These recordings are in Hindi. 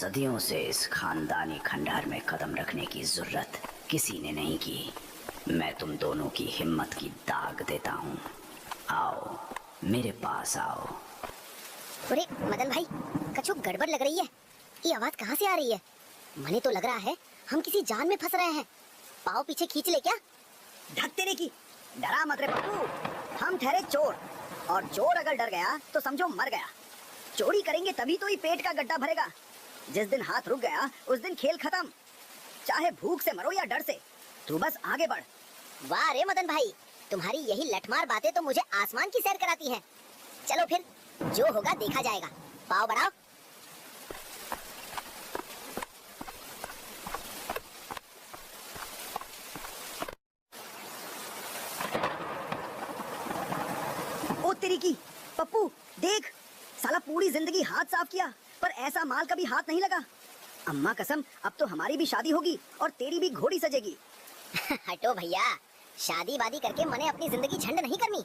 सदियों से इस खानदानी खंडहर में कदम रखने की जरूरत किसी ने नहीं की। मैं तुम दोनों की हिम्मत की दाग देता हूँ। आओ, मेरे पास आओ। अरे मदन भाई, कछु गड़बड़ लग रही है। ये आवाज कहाँ से आ रही है? मने तो लग रहा है हम किसी जान में फंस रहे हैं। पाँव पीछे खींच ले क्या? ढक तेरे की, डरा मत रे पप्पू। हम ठहरे चोर, और चोर अगर डर गया तो समझो मर गया। चोरी करेंगे तभी तो ही पेट का गड्ढा भरेगा। जिस दिन हाथ रुक गया उस दिन खेल खत्म। चाहे भूख से मरो या डर से, तू बस आगे बढ़। वाह रे मदन भाई, तुम्हारी यही लठमार बातें तो मुझे आसमान की सैर कराती हैं। चलो फिर, जो होगा देखा जाएगा। पाँव बढ़ाओ। ओ तेरी की, पप्पू देख, साला पूरी जिंदगी हाथ साफ किया पर ऐसा माल कभी हाथ नहीं लगा। अम्मा कसम, अब तो हमारी भी शादी होगी और तेरी भी घोड़ी सजेगी। हटो भैया, शादी वादी करके मने अपनी जिंदगी झंड नहीं करनी।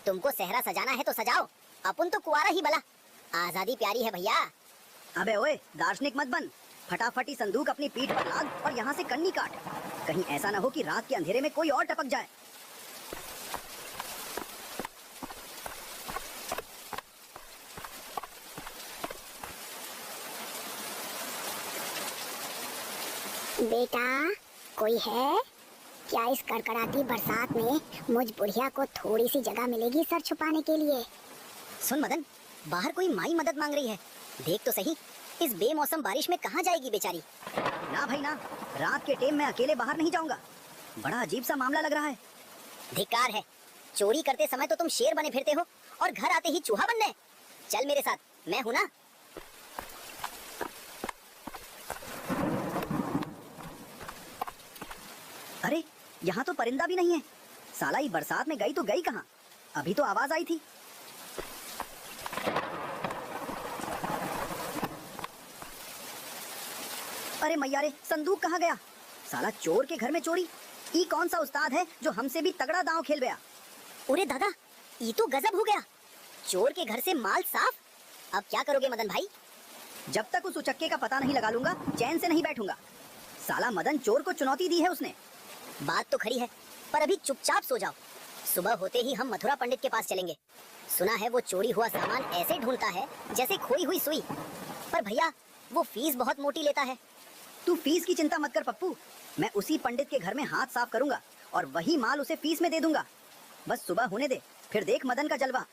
तुमको सेहरा सजाना है तो सजाओ, अपन तो कुआरा ही भला। आजादी प्यारी है भैया। अबे ओए, दार्शनिक मत बन। फटाफट ही संदूक अपनी पीठ पर लाद और यहाँ से कन्नी काट। कहीं ऐसा ना हो कि रात के अंधेरे में कोई और टपक जाए। बेटा, कोई है क्या? इस कड़कड़ाती बरसात में मुझ बुढ़िया को थोड़ी सी जगह मिलेगी सर छुपाने के लिए। सुन मदन, बाहर कोई माई मदद मांग रही है। देख तो सही, इस बेमौसम बारिश में कहाँ जाएगी बेचारी। ना भाई ना, रात के टाइम में अकेले बाहर नहीं जाऊंगा। बड़ा अजीब सा मामला लग रहा है। धिक्कार है, चोरी करते समय तो तुम शेर बने फिरते हो और घर आते ही चूहा बन गए। चल मेरे साथ, मैं हूं ना। अरे यहाँ तो परिंदा भी नहीं है। साला ये बरसात में गई तो गई कहाँ? अभी तो आवाज आई थी। अरे मैया रे, संदूक कहाँ गया? साला चोर के घर में चोरी। ये कौन सा उस्ताद है जो हमसे भी तगड़ा दांव खेल गया? अरे दादा, ये तो गजब हो गया। चोर के घर से माल साफ। अब क्या करोगे मदन भाई? जब तक उस उचक्के का पता नहीं लगा लूंगा चैन से नहीं बैठूंगा। साला मदन चोर को चुनौती दी है उसने। बात तो खरी है, पर अभी चुपचाप सो जाओ। सुबह होते ही हम मथुरा पंडित के पास चलेंगे। सुना है वो चोरी हुआ सामान ऐसे ढूंढता है जैसे खोई हुई सुई। पर भैया, वो फीस बहुत मोटी लेता है। तू फीस की चिंता मत कर पप्पू। मैं उसी पंडित के घर में हाथ साफ करूंगा और वही माल उसे फीस में दे दूंगा। बस सुबह होने दे, फिर देख मदन का जलवा।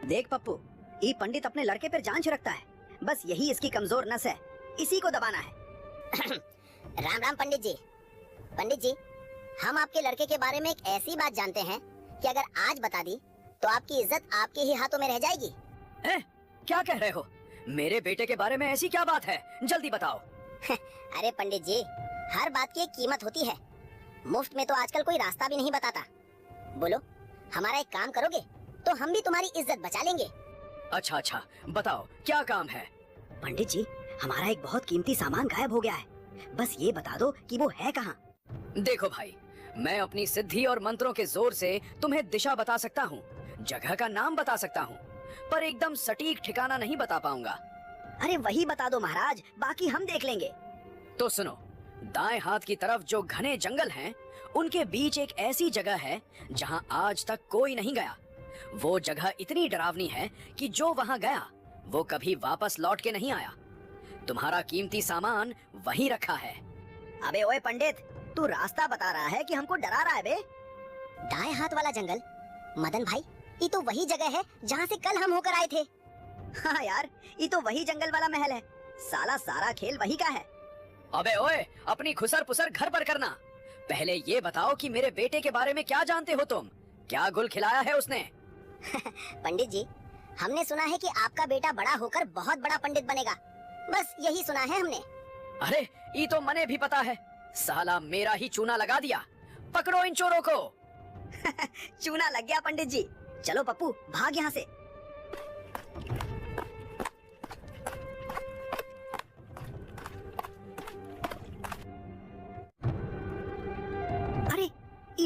देख पप्पू, ये पंडित अपने लड़के पर जान छिड़कता है। बस यही इसकी कमजोर नस है, इसी को दबाना है। राम राम पंडित जी। पंडित जी, हम आपके लड़के के बारे में एक ऐसी बात जानते हैं कि अगर आज बता दी तो आपकी इज्जत आपके ही हाथों में रह जाएगी। क्या कह रहे हो? मेरे बेटे के बारे में ऐसी क्या बात है? जल्दी बताओ। अरे पंडित जी, हर बात की एक कीमत होती है। मुफ्त में तो आजकल कोई रास्ता भी नहीं बताता। बोलो, हमारा एक काम करोगे तो हम भी तुम्हारी इज्जत बचा लेंगे। अच्छा अच्छा, बताओ क्या काम है? पंडित जी, हमारा एक बहुत कीमती सामान गायब हो गया है। बस ये बता दो कि वो है कहाँ। देखो भाई, मैं अपनी सिद्धि और मंत्रों के जोर से तुम्हें दिशा बता सकता हूँ, जगह का नाम बता सकता हूँ, पर एकदम सटीक ठिकाना नहीं बता पाऊंगा। अरे वही बता दो महाराज, बाकी हम देख लेंगे। तो सुनो, दाएं हाथ की तरफ जो घने जंगल हैं, उनके बीच एक ऐसी जगह है जहाँ आज तक कोई नहीं गया। वो जगह इतनी डरावनी है कि जो वहाँ गया वो कभी वापस लौट के नहीं आया। तुम्हारा कीमती सामान वहीं रखा है। अबे ओए पंडित, तू रास्ता बता रहा है कि हमको डरा रहा है बे? दाएं हाथ वाला जंगल? मदन भाई, ये तो वही जगह है जहाँ से कल हम होकर आए थे। हाँ यार, ये तो वही जंगल वाला महल है। साला सारा खेल वही का है। अबे ओए, अपनी खुसर पुसर घर पर करना। पहले ये बताओ कि मेरे बेटे के बारे में क्या जानते हो तुम? क्या गुल खिलाया है उसने? पंडित जी, हमने सुना है कि आपका बेटा बड़ा होकर बहुत बड़ा पंडित बनेगा। बस यही सुना है हमने। अरे ये तो मने भी पता है। साला मेरा ही चूना लगा दिया। पकड़ो इन चोरों को। चूना लग गया पंडित जी। चलो पप्पू, भाग यहाँ से।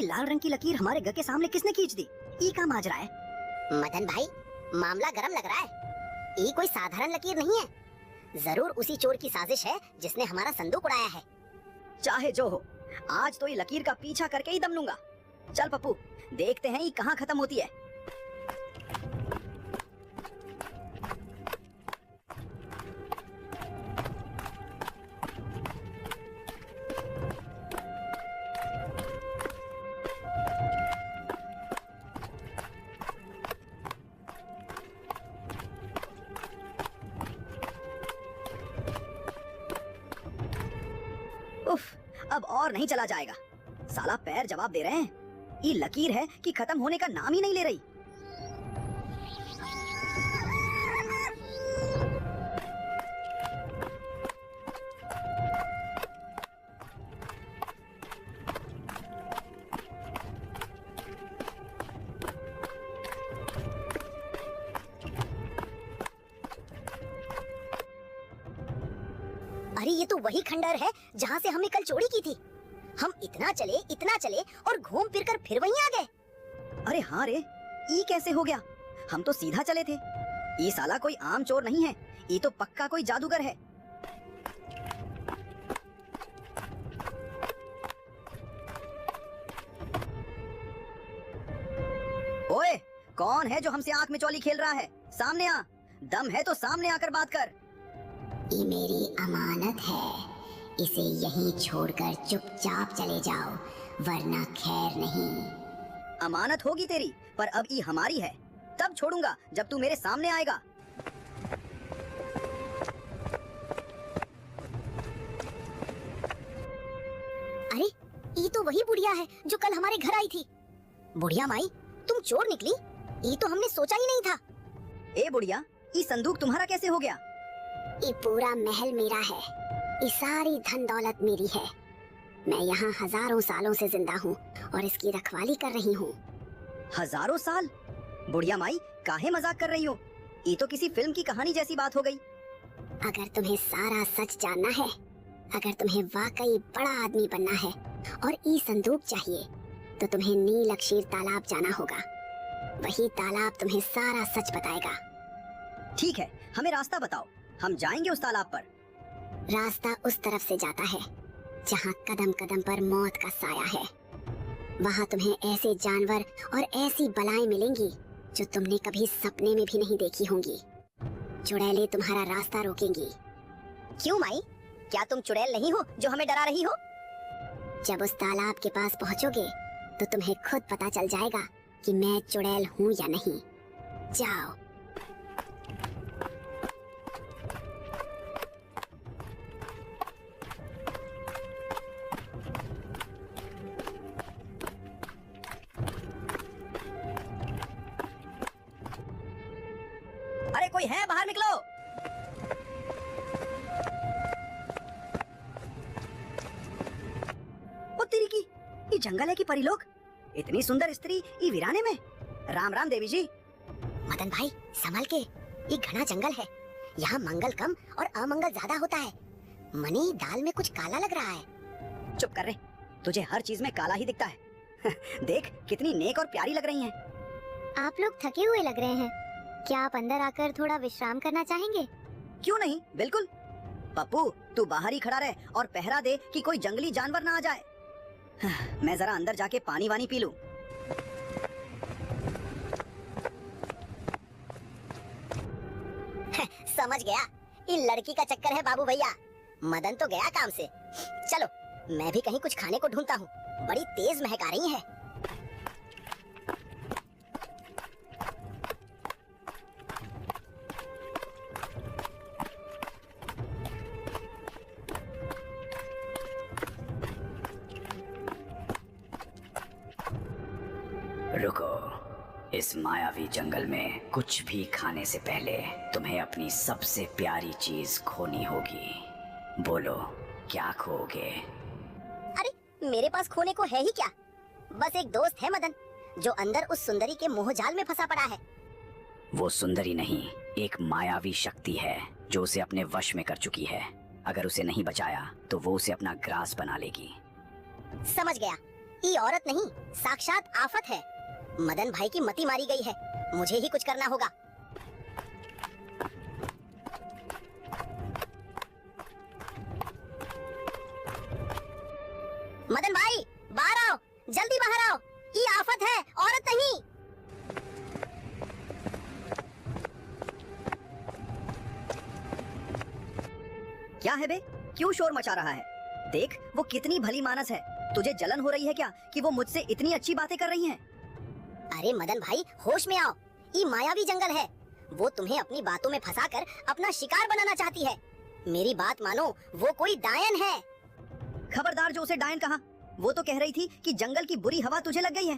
ये लाल रंग की लकीर हमारे घर के सामने किसने खींच दी? ये क्या माजरा है? मदन भाई, मामला गरम लग रहा है। ये कोई साधारण लकीर नहीं है। जरूर उसी चोर की साजिश है जिसने हमारा संदूक उड़ाया है। चाहे जो हो, आज तो ये लकीर का पीछा करके ही दम लूंगा। चल पप्पू, देखते हैं ये कहाँ खत्म होती है। उफ, अब और नहीं चला जाएगा। साला पैर जवाब दे रहे हैं। ये लकीर है कि खत्म होने का नाम ही नहीं ले रही। अरे ये तो वही खंडहर है जहाँ से हमने कल चोरी की थी। हम इतना चले और घूम फिर कर फिर वहीं आ गए। अरे हाँ रे, ये कैसे हो गया? हम तो सीधा चले थे। ये साला कोई आम चोर नहीं है, ये तो पक्का कोई जादूगर है। ओए, कौन है जो हमसे आंख में चौली खेल रहा है? सामने आ, दम है तो सामने आकर बात कर। ये मेरी अमानत है, इसे यहीं छोड़कर चुपचाप चले जाओ, वरना खैर नहीं। अमानत होगी तेरी, पर अब ये हमारी है। तब छोड़ूंगा जब तू मेरे सामने आएगा। अरे ये तो वही बुढ़िया है जो कल हमारे घर आई थी। बुढ़िया माई, तुम चोर निकली, ये तो हमने सोचा ही नहीं था। ए बुढ़िया, ये संदूक तुम्हारा कैसे हो गया? ये पूरा महल मेरा है, ये सारी धन दौलत मेरी है। मैं यहाँ हजारों सालों से जिंदा हूँ और इसकी रखवाली कर रही हूँ। हजारों साल? बुढ़िया माई, काहे मजाक कर रही हो? ये तो किसी फिल्म की कहानी जैसी बात हो गई। अगर तुम्हें सारा सच जानना है, अगर तुम्हें वाकई बड़ा आदमी बनना है और ई संदूक चाहिए, तो तुम्हें नीलक्षीर तालाब जाना होगा। वही तालाब तुम्हें सारा सच बताएगा। ठीक है, हमें रास्ता बताओ, हम जाएंगे उस तालाब पर। रास्ता उस तरफ से जाता है जहाँ कदम कदम पर मौत का साया है। वहाँ तुम्हें ऐसे जानवर और ऐसी बलाएं मिलेंगी जो तुमने कभी सपने में भी नहीं देखी होंगी। चुड़ैलें तुम्हारा रास्ता रोकेंगी। क्यों माई, क्या तुम चुड़ैल नहीं हो जो हमें डरा रही हो? जब उस तालाब के पास पहुँचोगे तो तुम्हें खुद पता चल जाएगा कि मैं चुड़ैल हूँ या नहीं। जाओ। अरे कोई है? बाहर निकलो। ओ तेरी की, ये जंगल है कि परिलोक? इतनी सुंदर स्त्री ये वीराने में? राम राम देवी जी। मदन भाई संभल के, ये घना जंगल है, यहाँ मंगल कम और अमंगल ज्यादा होता है। मनी, दाल में कुछ काला लग रहा है। चुप कर रे, तुझे हर चीज में काला ही दिखता है। देख कितनी नेक और प्यारी लग रही हैं। आप लोग थके हुए लग रहे हैं, क्या आप अंदर आकर थोड़ा विश्राम करना चाहेंगे? क्यों नहीं, बिल्कुल। पप्पू, तू बाहर ही खड़ा रहे और पहरा दे कि कोई जंगली जानवर ना आ जाए। मैं जरा अंदर जाके पानी वानी पी लूं। समझ गया, ये लड़की का चक्कर है बाबू भैया। मदन तो गया काम से। चलो मैं भी कहीं कुछ खाने को ढूंढता हूँ, बड़ी तेज महक आ रही है। रुको, इस मायावी जंगल में कुछ भी खाने से पहले तुम्हें अपनी सबसे प्यारी चीज खोनी होगी। बोलो, क्या खोगे? अरे मेरे पास खोने को है ही क्या, बस एक दोस्त है मदन, जो अंदर उस सुंदरी के मोहजाल में फंसा पड़ा है। वो सुंदरी नहीं, एक मायावी शक्ति है जो उसे अपने वश में कर चुकी है। अगर उसे नहीं बचाया तो वो उसे अपना ग्रास बना लेगी। समझ गया, ये औरत नहीं, साक्षात आफत है। मदन भाई की मति मारी गई है, मुझे ही कुछ करना होगा। मदन भाई बाहर आओ, जल्दी बाहर आओ, ये आफत है, औरत नहीं। क्या है बे, क्यों शोर मचा रहा है? देख वो कितनी भली मानस है, तुझे जलन हो रही है क्या कि वो मुझसे इतनी अच्छी बातें कर रही हैं? अरे मदन भाई होश में आओ, ये मायावी जंगल है। वो तुम्हें अपनी बातों में फंसाकर अपना शिकार बनाना चाहती है। मेरी बात मानो, वो कोई डायन है। खबरदार जो उसे डायन कहा। वो तो कह रही थी कि जंगल की बुरी हवा तुझे लग गई है।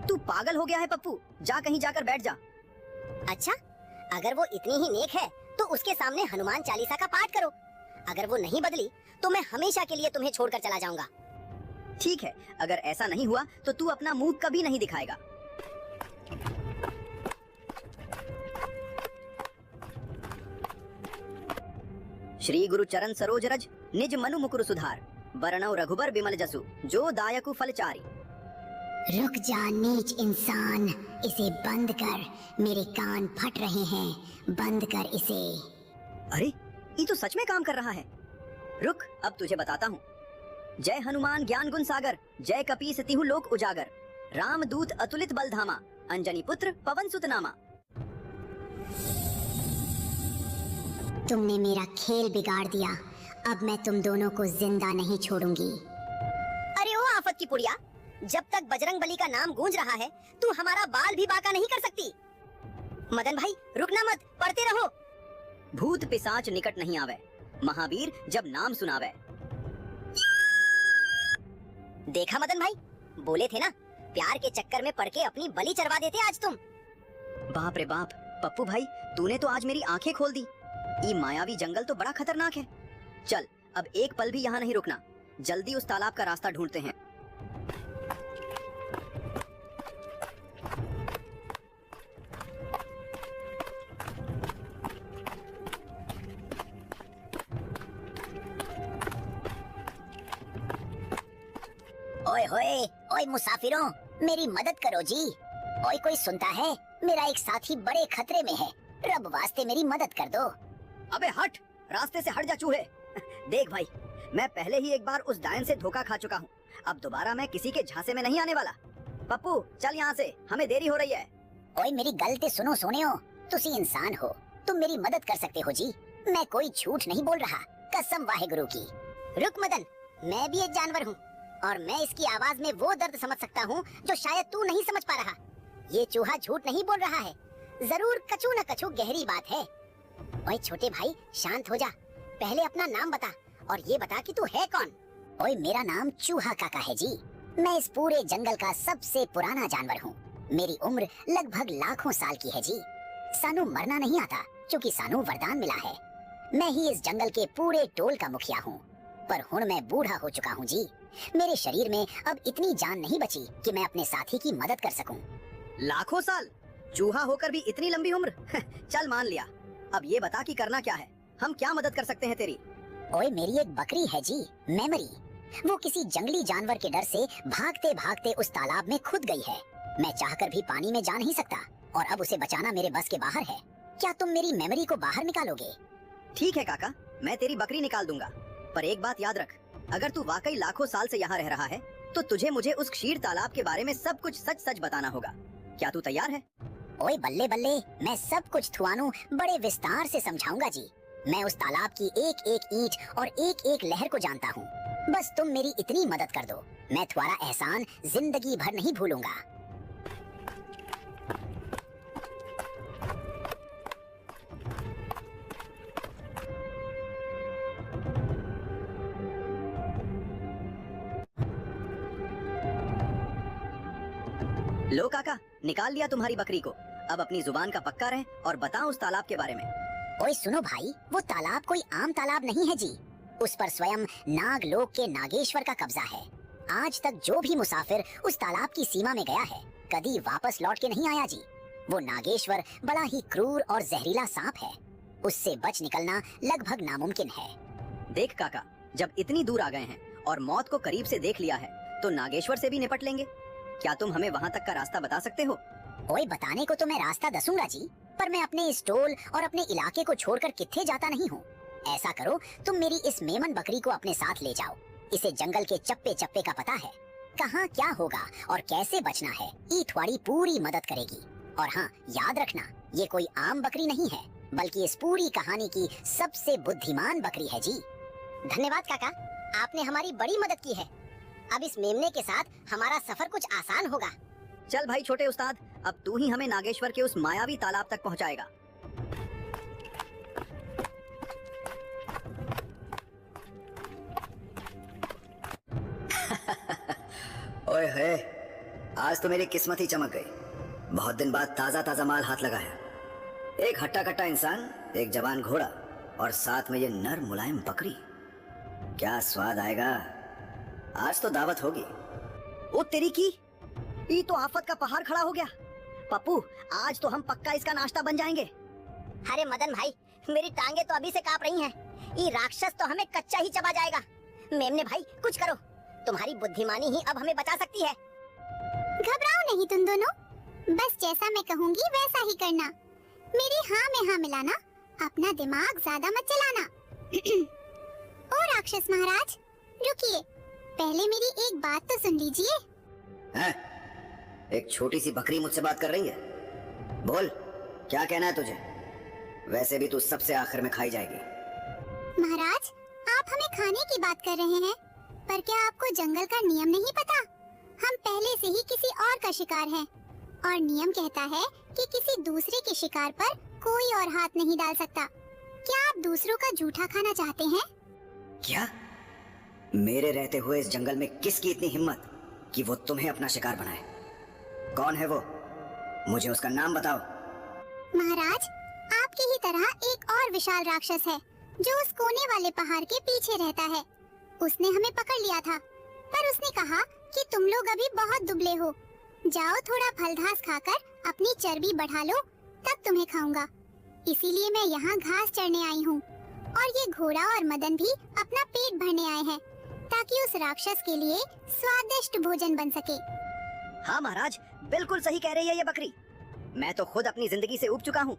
तू पागल हो गया है पप्पू, जा कहीं जाकर बैठ जा। अच्छा, अगर वो इतनी ही नेक है तो उसके सामने हनुमान चालीसा का पाठ करो। अगर वो नहीं बदली तो मैं हमेशा के लिए तुम्हें छोड़कर चला जाऊंगा। ठीक है, अगर ऐसा नहीं हुआ तो तू अपना मुंह कभी नहीं दिखाएगा। श्री गुरु चरण सरोज रज, निज मनु मुकुर सुधार, बरनौ रघुबर बिमल जसु, जो दायकु फलचारी। रुक जा नीच इंसान, इसे बंद कर, मेरे कान फट रहे हैं, बंद कर इसे। अरे ये तो सच में काम कर रहा है। रुक, अब तुझे बताता हूँ। जय हनुमान ज्ञान गुण सागर, जय कपीस तिहु लोक उजागर, राम दूत अतुलित बल धामा, अंजनी पुत्र पवन सुत नामा। तुमने मेरा खेल बिगाड़ दिया, अब मैं तुम दोनों को जिंदा नहीं छोड़ूंगी। अरे ओ आफत की पुड़िया, जब तक बजरंग बली का नाम गूंज रहा है तू हमारा बाल भी बाका नहीं कर सकती। मदन भाई रुकना मत, पढ़ते रहो। भूत पिशाच निकट नहीं आवे, महावीर जब नाम सुनावे। देखा मदन भाई, बोले थे ना, प्यार के चक्कर में पड़ के अपनी बलि चरवा देते आज तुम। बाप रे बाप, पप्पू भाई तूने तो आज मेरी आंखें खोल दी। ये मायावी जंगल तो बड़ा खतरनाक है। चल अब एक पल भी यहाँ नहीं रुकना, जल्दी उस तालाब का रास्ता ढूंढते हैं। ओए होए, ओए मुसाफिरों, मेरी मदद करो जी। ओए कोई सुनता है? मेरा एक साथी बड़े खतरे में है, रब वास्ते मेरी मदद कर दो। अबे हट, रास्ते से हट जा चूहे। देख भाई, मैं पहले ही एक बार उस डायन से धोखा खा चुका हूँ, अब दोबारा मैं किसी के झांसे में नहीं आने वाला। पप्पू चल यहाँ से, हमें देरी हो रही है। ओए मेरी गलती सुनो सोनियो, तुसी इंसान हो, तुम मेरी मदद कर सकते हो जी। मैं कोई झूठ नहीं बोल रहा, कसम वाहेगुरु की। रुक मदन, मैं भी एक जानवर हूँ और मैं इसकी आवाज में वो दर्द समझ सकता हूँ जो शायद तू नहीं समझ पा रहा। ये चूहा झूठ नहीं बोल रहा है, जरूर कछु न कछु गहरी बात है। ओए छोटे भाई शांत हो जा, पहले अपना नाम बता और ये बता कि तू है कौन। ओए मेरा नाम चूहा काका है जी, मैं इस पूरे जंगल का सबसे पुराना जानवर हूँ। मेरी उम्र लगभग लाखों साल की है जी। सानू मरना नहीं आता क्योंकि सानू वरदान मिला है। मैं ही इस जंगल के पूरे टोल का मुखिया हूँ, पर हुण मैं बूढ़ा हो चुका हूँ जी। मेरे शरीर में अब इतनी जान नहीं बची कि मैं अपने साथी की मदद कर सकूं। लाखों साल, चूहा होकर भी इतनी लंबी उम्र। चल मान लिया, अब ये बता कि करना क्या है, हम क्या मदद कर सकते हैं तेरी? ओए मेरी एक बकरी है जी, मेमरी। वो किसी जंगली जानवर के डर से भागते भागते उस तालाब में खुद गई है। मैं चाहकर भी पानी में जा नहीं सकता और अब उसे बचाना मेरे बस के बाहर है। क्या तुम मेरी मेमरी को बाहर निकालोगे? ठीक है काका, मैं तेरी बकरी निकाल दूंगा, पर एक बात याद रख, अगर तू वाकई लाखों साल से यहाँ रह रहा है तो तुझे मुझे उस क्षीर तालाब के बारे में सब कुछ सच सच बताना होगा। क्या तू तैयार है? ओए बल्ले बल्ले, मैं सब कुछ थुआनू बड़े विस्तार से समझाऊंगा जी। मैं उस तालाब की एक एक ईंट और एक एक लहर को जानता हूँ। बस तुम मेरी इतनी मदद कर दो, मैं तुम्हारा एहसान जिंदगी भर नहीं भूलूंगा। लो काका, निकाल लिया तुम्हारी बकरी को। अब अपनी जुबान का पक्का रहे और बताओ उस तालाब के बारे में। ओए सुनो भाई, वो तालाब कोई आम तालाब नहीं है जी। उस पर स्वयं नागलोक के नागेश्वर का कब्जा है। आज तक जो भी मुसाफिर उस तालाब की सीमा में गया है, कभी वापस लौट के नहीं आया जी। वो नागेश्वर बड़ा ही क्रूर और जहरीला सांप है, उससे बच निकलना लगभग नामुमकिन है। देख काका, जब इतनी दूर आ गए हैं और मौत को करीब से देख लिया है तो नागेश्वर से भी निपट लेंगे। क्या तुम हमें वहाँ तक का रास्ता बता सकते हो? ओए, बताने को तो मैं रास्ता दसूंगा जी, पर मैं अपने स्टॉल और अपने इलाके को छोड़कर किथे जाता नहीं हूँ। ऐसा करो, तुम मेरी इस मेमन बकरी को अपने साथ ले जाओ। इसे जंगल के चप्पे चप्पे का पता है, कहाँ क्या होगा और कैसे बचना है। ये थोड़ी पूरी मदद करेगी। और हाँ, याद रखना, ये कोई आम बकरी नहीं है, बल्कि इस पूरी कहानी की सबसे बुद्धिमान बकरी है जी। धन्यवाद काका, आपने हमारी बड़ी मदद की है। अब इस मेमने के साथ हमारा सफर कुछ आसान होगा। चल भाई छोटे उस्ताद, अब तू ही हमें नागेश्वर के उस मायावी तालाब तक पहुँचाएगा। ओए है, आज तो मेरी किस्मत ही चमक गई। बहुत दिन बाद ताजा ताजा माल हाथ लगा है। एक हट्टा कट्टा इंसान, एक जवान घोड़ा और साथ में ये नर मुलायम बकरी। क्या स्वाद आएगा। आज तो दावत होगी। ओ तेरी की, ये तो आफत का पहाड़ खड़ा हो गया। पप्पू, आज तो हम पक्का इसका नाश्ता बन जाएंगे। अरे मदन भाई, मेरी टांगे तो अभी से कांप रही हैं। ये राक्षस तो हमें कच्चा ही चबा जाएगा। मेमने भाई, कुछ करो, तुम्हारी बुद्धिमानी ही अब हमें बचा सकती है। घबराओ नहीं तुम दोनों, बस जैसा मैं कहूँगी वैसा ही करना। मेरी हाँ में हाँ मिलाना, अपना दिमाग ज्यादा मत चलाना। ओ राक्षस महाराज, रुकिए, पहले मेरी एक बात तो सुन लीजिए। हैं? एक छोटी सी बकरी मुझसे बात कर रही है। बोल, क्या कहना है तुझे? वैसे भी तू सबसे आखिर में खाई जाएगी। महाराज, आप हमें खाने की बात कर रहे हैं, पर क्या आपको जंगल का नियम नहीं पता? हम पहले से ही किसी और का शिकार हैं, और नियम कहता है कि किसी दूसरे के शिकार पर कोई और हाथ नहीं डाल सकता। क्या आप दूसरों का जूठा खाना चाहते हैं? क्या? मेरे रहते हुए इस जंगल में किसकी इतनी हिम्मत कि वो तुम्हें अपना शिकार बनाए? कौन है वो? मुझे उसका नाम बताओ। महाराज, आपकी ही तरह एक और विशाल राक्षस है जो उस कोने वाले पहाड़ के पीछे रहता है। उसने हमें पकड़ लिया था, पर उसने कहा कि तुम लोग अभी बहुत दुबले हो, जाओ थोड़ा फल घास खाकर अपनी चर्बी बढ़ा लो, तब तुम्हें खाऊंगा। इसीलिए मैं यहाँ घास चरने आई हूँ, और ये घोड़ा और मदन भी अपना पेट भरने आए हैं, ताकि उस राक्षस के लिए स्वादिष्ट भोजन बन सके। हाँ महाराज, बिल्कुल सही कह रही है ये बकरी। मैं तो खुद अपनी जिंदगी से ऊब चुका हूँ।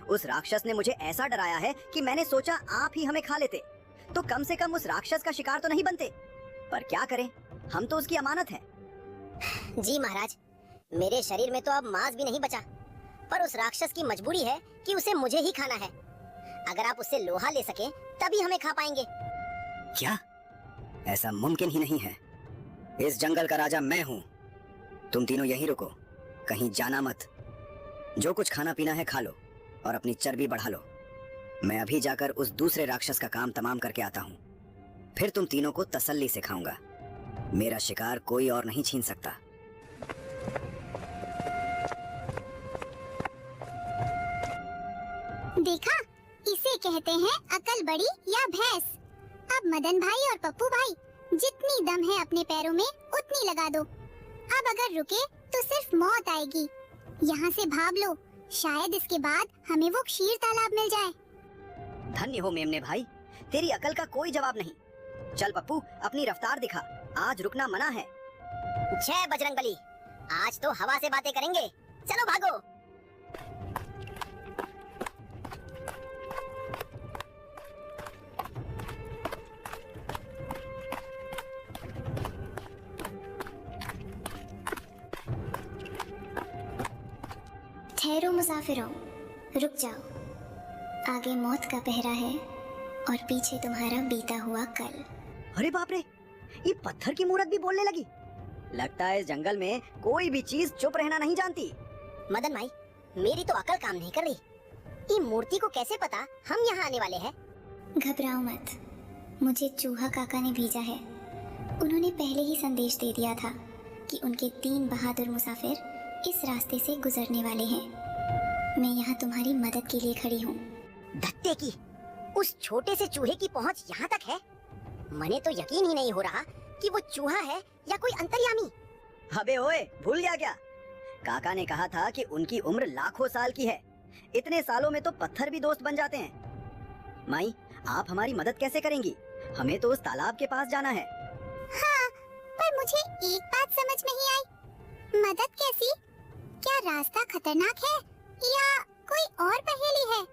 उस राक्षस ने मुझे ऐसा डराया है कि मैंने सोचा आप ही हमें खा लेते, तो कम से कम उस राक्षस का शिकार तो नहीं बनते। पर क्या करें, हम तो उसकी अमानत हैं। जी महाराज, मेरे शरीर में तो अब मांस भी नहीं बचा, पर उस राक्षस की मजबूरी है कि उसे मुझे ही खाना है। अगर आप उससे लोहा ले सके तभी हमें खा पाएंगे। क्या? ऐसा मुमकिन ही नहीं है। इस जंगल का राजा मैं हूँ। तुम तीनों यहीं रुको, कहीं जाना मत। जो कुछ खाना पीना है खा लो और अपनी चर्बी बढ़ा लो। मैं अभी जाकर उस दूसरे राक्षस का काम तमाम करके आता हूँ, फिर तुम तीनों को तसल्ली से खाऊंगा। मेरा शिकार कोई और नहीं छीन सकता। देखा, इसे कहते हैं अकल बड़ी या भैंस। अब मदन भाई और पप्पू भाई, जितनी दम है अपने पैरों में उतनी लगा दो। अब अगर रुके तो सिर्फ मौत आएगी। यहाँ से भाग लो, शायद इसके बाद हमें वो क्षीर तालाब मिल जाए। धन्य हो मेमने भाई, तेरी अकल का कोई जवाब नहीं। चल पप्पू, अपनी रफ्तार दिखा, आज रुकना मना है। जय बजरंगबली, आज तो हवा से बातें करेंगे। चलो भागो। ठहरो मुसाफिरों, रुक जाओ। आगे मौत का पहरा है और पीछे तुम्हारा बीता हुआ कल। अरे बाप रे, ये पत्थर की मूरत भी बोलने लगी। लगता है इस जंगल में कोई भी चीज चुप रहना नहीं जानती। मदन भाई, मेरी तो अकल काम नहीं कर रही। ये मूर्ति को कैसे पता हम यहाँ आने वाले हैं? घबराओ मत, मुझे चूहा काका ने भेजा है। उन्होंने पहले ही संदेश दे दिया था कि उनके 3 बहादुर मुसाफिर इस रास्ते से गुजरने वाले हैं। मैं यहाँ तुम्हारी मदद के लिए खड़ी हूँ। धत्ते की, उस छोटे से चूहे की पहुँच यहाँ तक है? मने तो यकीन ही नहीं हो रहा कि वो चूहा है या कोई अंतर्यामी। अबे ओए, भूल गया क्या? काका ने कहा था कि उनकी उम्र लाखों साल की है। इतने सालों में तो पत्थर भी दोस्त बन जाते हैं। माई, आप हमारी मदद कैसे करेंगी? हमें तो उस तालाब के पास जाना है। हाँ, पर पर मुझे एक बात समझ नहीं आई, मदद कैसी? क्या रास्ता खतरनाक है या कोई और पहेली है?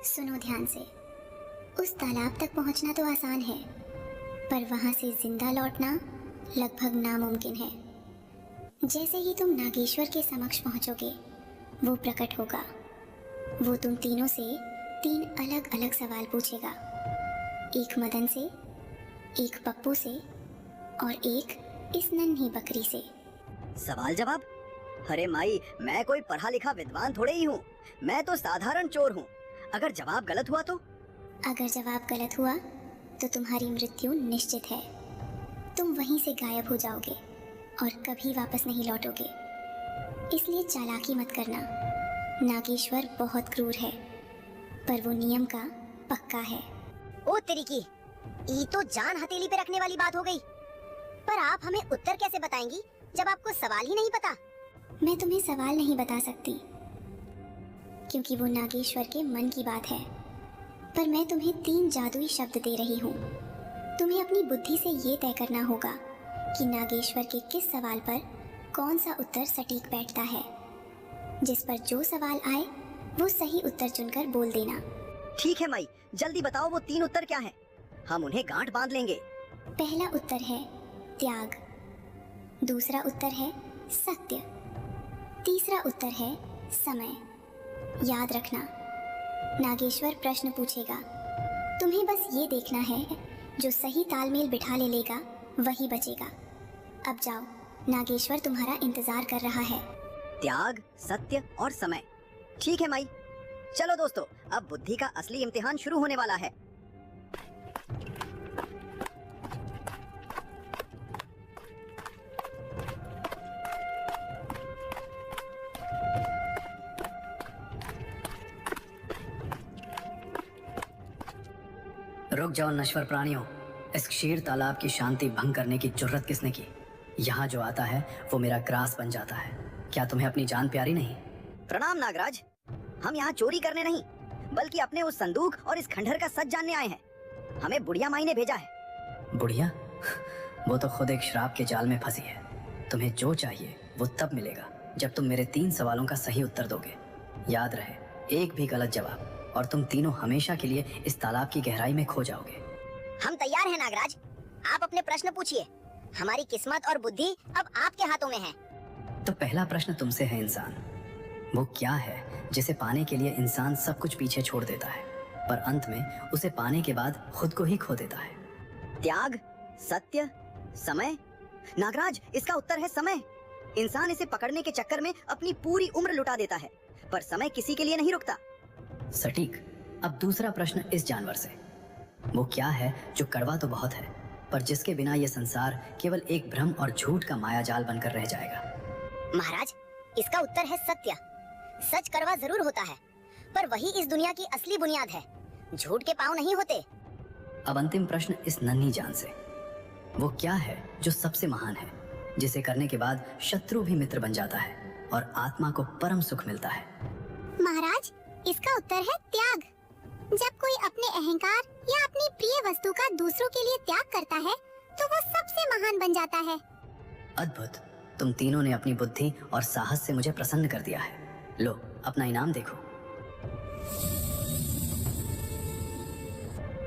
सुनो ध्यान से। उस तालाब तक पहुंचना तो आसान है, पर वहां से जिंदा लौटना लगभग नामुमकिन है। जैसे ही तुम नागेश्वर के समक्ष पहुंचोगे, वो प्रकट होगा। वो तुम तीनों से 3 अलग अलग सवाल पूछेगा, एक मदन से, एक पप्पू से और एक इस नन्ही बकरी से। सवाल जवाब? अरे माई, मैं कोई पढ़ा लिखा विद्वान थोड़े ही हूँ, मैं तो साधारण चोर हूँ। अगर जवाब गलत हुआ तो? अगर जवाब गलत हुआ तो तुम्हारी मृत्यु निश्चित है। तुम वहीं से गायब हो जाओगे और कभी वापस नहीं लौटोगे। इसलिए चालाकी मत करना। नागेश्वर बहुत क्रूर है, पर वो नियम का पक्का है। ओ तेरी की, ये तो जान हथेली पे रखने वाली बात हो गई। पर आप हमें उत्तर कैसे बताएंगी जब आपको सवाल ही नहीं पता? मैं तुम्हें सवाल नहीं बता सकती, क्योंकि वो नागेश्वर के मन की बात है। पर मैं तुम्हें 3 जादुई शब्द दे रही हूँ। तुम्हें अपनी बुद्धि से ये तय करना होगा कि नागेश्वर के किस सवाल पर कौन सा उत्तर सटीक बैठता है। जिस पर जो सवाल आए वो सही उत्तर चुनकर बोल देना। ठीक है माई, जल्दी बताओ वो 3 उत्तर क्या हैं? हम उन्हें गांठ बांध लेंगे। पहला उत्तर है त्याग, दूसरा उत्तर है सत्य, तीसरा उत्तर है समय। याद रखना, नागेश्वर प्रश्न पूछेगा, तुम्हें बस ये देखना है जो सही तालमेल बिठा ले लेगा वही बचेगा। अब जाओ, नागेश्वर तुम्हारा इंतजार कर रहा है। त्याग, सत्य और समय। ठीक है माई, चलो दोस्तों, अब बुद्धि का असली इम्तिहान शुरू होने वाला है। रुक जाओ नश्वर प्राणियों, इस क्षीर तालाब की शांति भंग करने की जुर्रत किसने की? यहाँ जो आता है वो मेरा ग्रास बन जाता है। क्या तुम्हें अपनी जान प्यारी नहीं? प्रणाम नागराज, हम यहाँ चोरी करने नहीं, बल्कि अपने उस संदूक और इस खंडहर का सच जानने आए हैं। हमें बुढ़िया माई ने भेजा है। बुढ़िया? वो तो खुद एक श्राप के जाल में फंसी है। तुम्हें जो चाहिए वो तब मिलेगा जब तुम मेरे 3 सवालों का सही उत्तर दोगे। याद रहे, एक भी गलत जवाब और तुम तीनों हमेशा के लिए इस तालाब की गहराई में खो जाओगे। हम तैयार हैं नागराज, आप अपने प्रश्न पूछिए। हमारी किस्मत और बुद्धि अब आपके हाथों में है। तो पहला प्रश्न तुमसे है इंसान, वो क्या है जिसे पाने के लिए इंसान सब कुछ पीछे छोड़ देता है, पर अंत में उसे पाने के बाद खुद को ही खो देता है? त्याग, सत्य, समय। नागराज, इसका उत्तर है समय। इंसान इसे पकड़ने के चक्कर में अपनी पूरी उम्र लुटा देता है, पर समय किसी के लिए नहीं रुकता। सटीक। अब दूसरा प्रश्न इस जानवर से, वो क्या है जो कड़वा तो बहुत है, पर जिसके बिना ये संसार केवल एक भ्रम और झूठ का मायाजाल बनकर रह जाएगा? महाराज, इसका उत्तर है सत्य। सच कड़वा जरूर होता है, पर वही इस दुनिया की असली बुनियाद है। झूठ के पांव नहीं होते। अब अंतिम प्रश्न इस नन्ही जान से, वो क्या है जो सबसे महान है, जिसे करने के बाद शत्रु भी मित्र बन जाता है और आत्मा को परम सुख मिलता है? महाराज, इसका उत्तर है त्याग। जब कोई अपने अहंकार या अपनी प्रिय वस्तु का दूसरों के लिए त्याग करता है तो वो सबसे महान बन जाता है। अद्भुत, तुम तीनों ने अपनी बुद्धि और साहस से मुझे प्रसन्न कर दिया है। लो, अपना इनाम देखो।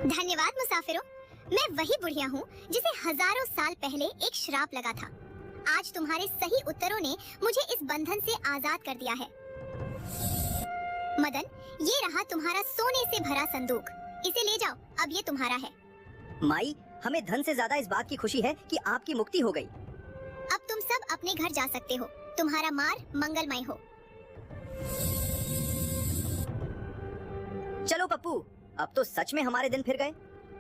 धन्यवाद मुसाफिरों, मैं वही बुढ़िया हूँ जिसे हजारों साल पहले एक श्राप लगा था। आज तुम्हारे सही उत्तरों ने मुझे इस बंधन से आजाद कर दिया है। मदन, ये रहा तुम्हारा सोने से भरा संदूक। इसे ले जाओ, अब ये तुम्हारा है। माई, हमें धन से ज्यादा इस बात की खुशी है कि आपकी मुक्ति हो गई। अब तुम सब अपने घर जा सकते हो। तुम्हारा मार्ग मंगलमय हो। चलो पप्पू, अब तो सच में हमारे दिन फिर गए।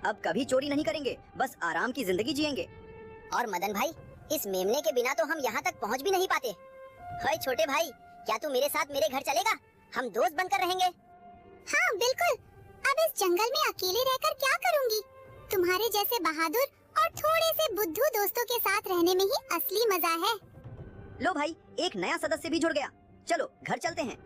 अब कभी चोरी नहीं करेंगे, बस आराम की जिंदगी जिएंगे। और मदन भाई, इस मेमने के बिना तो हम यहाँ तक पहुँच भी नहीं पाते। हाय छोटे भाई, क्या तू मेरे साथ मेरे घर चलेगा? हम दोस्त बनकर रहेंगे। हाँ बिल्कुल। अब इस जंगल में अकेले रहकर क्या करूँगी? तुम्हारे जैसे बहादुर और थोड़े से बुद्धू दोस्तों के साथ रहने में ही असली मजा है। लो भाई, एक नया सदस्य भी जुड़ गया। चलो घर चलते हैं।